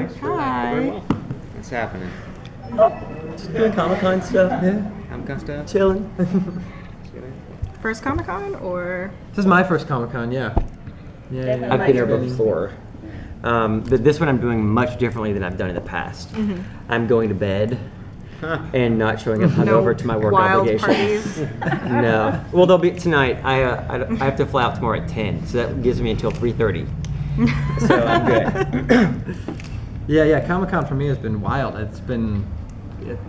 Hi. Hi. What's happening? Just doing Comic-Con stuff, yeah. Comic-Con stuff? Chilling. First Comic-Con or? This is my first Comic-Con, yeah. Yeah. I've been here Exciting. before. This one I'm doing much differently than I've done in the past. I'm going to bed and not showing up hungover to my work wild obligations. Parties. No. Well, they'll be tonight. I have to fly out tomorrow at 10, so that gives me until 3:30. So I'm good. Yeah, Comic-Con for me has been wild. It's been,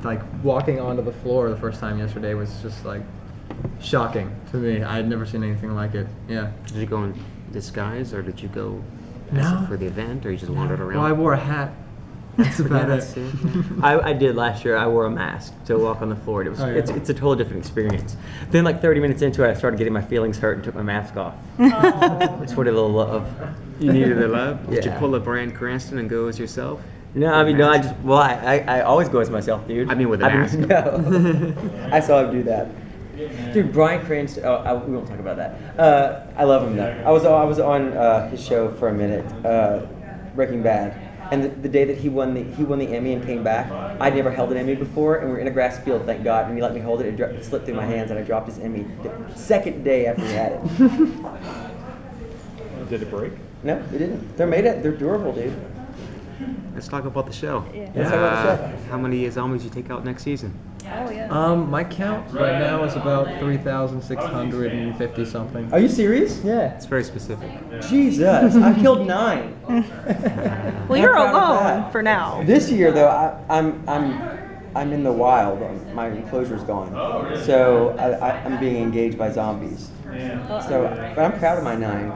like, walking onto the floor the first time yesterday was just, like, shocking to me. I had never seen anything like it, yeah. Did you go in disguise, or did you go No. for the event, or you just wandered around? Well, I wore a hat. That's about That's it. it, yeah. I did last year. I wore a mask to walk on the floor. It was Oh, yeah. it's a totally different experience. Then, like 30 minutes into it, I started getting my feelings hurt and took my mask off. It's what a little love. You needed the love? Did you Yeah. pull a Bryan Cranston and go as yourself? No, I mean, no, I always go as myself, dude. I mean with a mask. No. I saw him do that. Dude, Bryan Cranston, we won't talk about that. I love him though. I was on his show for a minute, Breaking Bad. And the day that he won the Emmy and came back, I'd never held an Emmy before, and we were in a grass field, thank God, and he let me hold it. It slipped through my hands, and I dropped his Emmy the second day after he had it. Did it break? No, it didn't. They're durable, dude. Let's talk about the show. Let's talk about the show. How many zombies you take out next season? Oh, yeah. My count right now is about 3,650 something. Are you serious? Yeah. It's very specific. Jesus, I killed 9. Well, you're I'm proud of alone that. for now. This year, though, I'm in the wild. My enclosure's gone, so I'm being engaged by zombies. So, but I'm proud of my 9.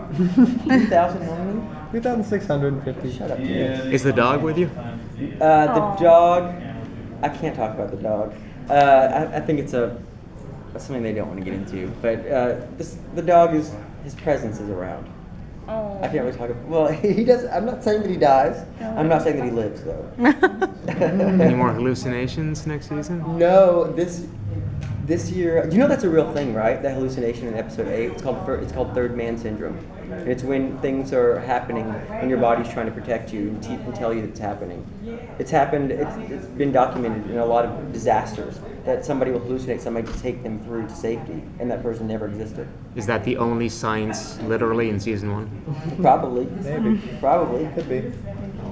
3,000 how many? 3,650. Shut up, dude. Is the dog with you? The dog. I can't talk about the dog. I think it's something they don't want to get into. But the dog his presence is around. Oh. I can't really talk about. Well, he does. I'm not saying that he dies. I'm not saying that he lives though. Any more hallucinations next season? No, this year, you know that's a real thing, right? That hallucination in episode 8. It's called third man syndrome. And it's when things are happening and your body's trying to protect you and tell you that it's happening. It's happened. It's been documented in a lot of disasters that somebody will hallucinate somebody to take them through to safety, and that person never existed. Is that the only science, literally, in season 1? Probably. Maybe. Probably. Could be.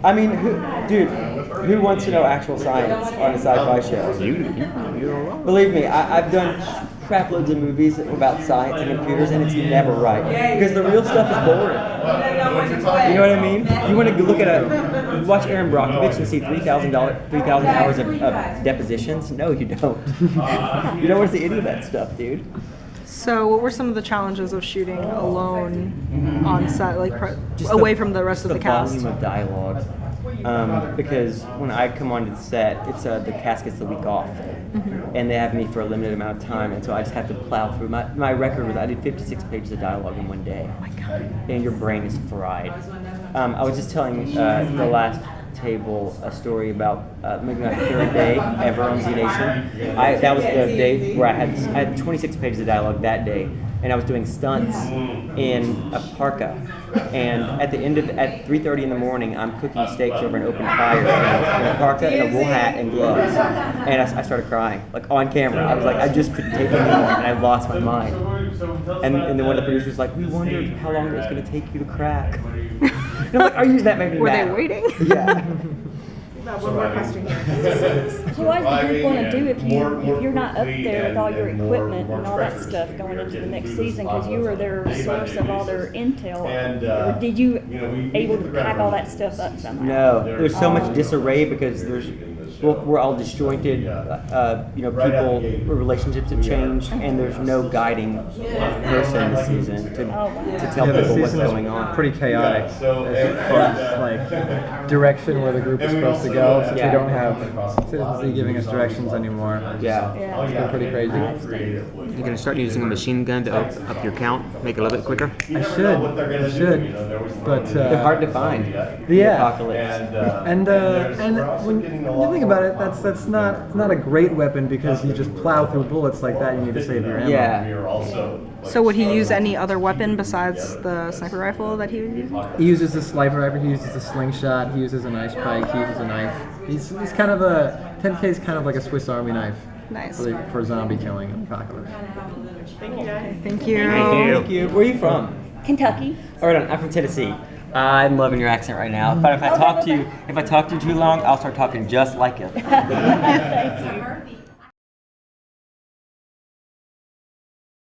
I mean, who wants to know actual science on a sci-fi show? You don't know. Believe me, I've done crap loads of movies about science and computers, and it's never right. Because the real stuff is boring. You know what I mean? You want to look at watch Aaron Brockovich and see 3,000 hours of depositions? No, you don't. You don't want to see any of that stuff, dude. So, what were some of the challenges of shooting alone on set, like Just away from the rest of the cast? volume of dialogue. Because when I come onto the set, it's the cast gets the week off, and they have me for a limited amount of time, and so I just have to plow through. My record was I did 56 pages of dialogue in one day. Oh my God! And your brain is fried. I was just telling the last table a story about maybe my 3rd day ever on Z Nation. That was the day where I had 26 pages of dialogue that day, and I was doing stunts in a parka. And at 3:30 in the morning, I'm cooking steaks over an open fire in a parka and a wool hat and gloves. And I started crying, like on camera. I was like, I just couldn't take it anymore, and I lost my mind. And then one of the producers was like, we wondered how long it was going to take you to crack. And I'm like, are you? That made me Were mad. they waiting? Yeah. One more question here. So what is the group going to do if you're not up there with all your equipment and all that stuff going into the next season? Because you were their source of all their intel. Or did you able to pack all that stuff up somehow? No, there's so much disarray because we're all disjointed. People, relationships have changed, and there's no guiding person this season to tell people what's going on. Pretty chaotic as far as like direction where the group is supposed to go, since we don't have Citizen Z giving us directions anymore. Yeah. It's been pretty crazy. You're going to start using a machine gun to up your count, make it a little bit quicker? I should. But They're hard to find. The yeah. apocalypse. And when you think think about it, that's not a great weapon because you just plow through bullets like that. You need to save your ammo. Yeah. So would he use any other weapon besides the sniper rifle that he was using? He uses the sniper rifle. He uses the slingshot. He uses an ice pike. He uses a knife. He's kind of 10K is kind of like a Swiss Army knife. Nice. For zombie killing in Apocalypse. Thank you. Thank you. Thank you. Where are you from? Kentucky. All right, I'm from Tennessee. I'm loving your accent right now. But if I talk to you too long, I'll start talking just like you. Thank you.